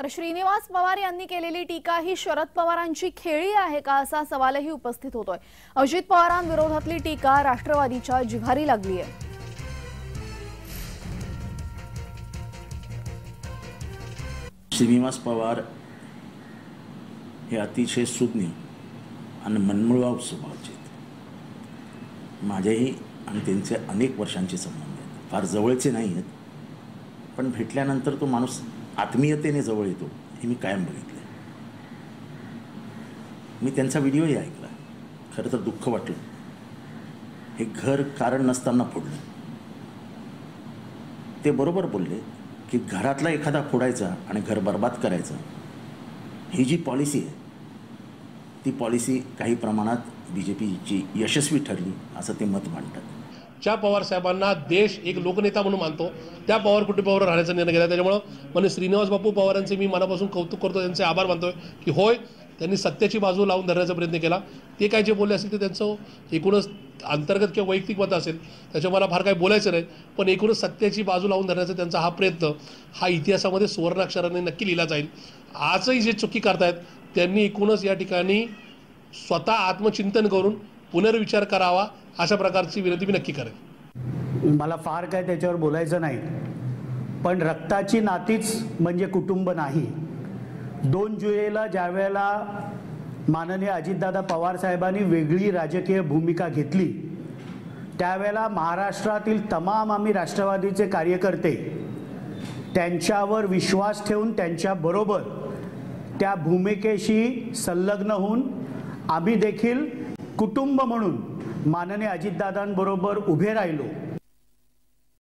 तर श्रीनिवास पवार यांनी केलेली टीका ही शरद पवारांची खेळी आहे का असा सवालही उपस्थित होतोय। अजित पवारांविरोधातली टीका राष्ट्रवादीच्या जिव्हारी लागली आहे। श्रीनिवास पवार हे अतिशय सुज्ञ आणि मनमुळाव स्वभावाचे आहेत। माझेही आणि त्यांचे अनेक वर्षांचे संबंध आहेत, फार जवळचे नाही आहेत, पण भेटल्यानंतर तो माणूस आत्मीयतेने जवळ येतो हे मी कायम बघितले। मी त्यांचा व्हिडिओही ऐकला। खरं तर दुःख वाटलं, हे घर कारण नसताना फोडलं। ते बरोबर बोलले की घरातला एखादा फोडायचा आणि घर बर्बाद करायचं ही जी पॉलिसी आहे ती पॉलिसी काही प्रमाणात बीजेपीची यशस्वी ठरली असं ते मत मांडतात। ज्या पवार साहेबांना देश एक लोकनेता म्हणून मानतो त्या पवार कुटुंबावर राहण्याचा निर्णय घेतला। त्याच्यामुळे म्हणजे श्रीनिवास बापू पवारांचे मी मनापासून कौतुक करतो, त्यांचे आभार मानतोय की होय त्यांनी सत्याची बाजू लावून धरण्याचा प्रयत्न केला। ते काय जे बोलले असेल ते त्यांचं एकूणच अंतर्गत किंवा वैयक्तिक मत असेल, त्याच्या मला फार काही बोलायचं नाही, पण एकूणच सत्याची बाजू लावून धरण्याचा त्यांचा हा प्रयत्न हा इतिहासामध्ये सुवर्णाक्षराने नक्की लिहिला जाईल। आजही जे चुकी करतायत त्यांनी एकूणच या ठिकाणी स्वतः आत्मचिंतन करून पुनर्विचार करावा अशा प्रकारची विनंती मी नक्की करेन। मला फार काय त्याच्यावर बोलायचं नाही, पण रक्ताची नातीच म्हणजे कुटुंब नाही। 2 जुलैला ज्यावेळेला माननीय अजितदादा पवार साहेबांनी वेगळी राजकीय भूमिका घेतली त्यावेळेला महाराष्ट्रातील तमाम आम्ही राष्ट्रवादीचे कार्यकर्ते त्यांच्यावर विश्वास ठेवून त्यांच्याबरोबर त्या भूमिकेशी संलग्न होऊन आम्ही देखील कुटुंब म्हणून माननीय अजितदादांबरोबर उभे राहिलो।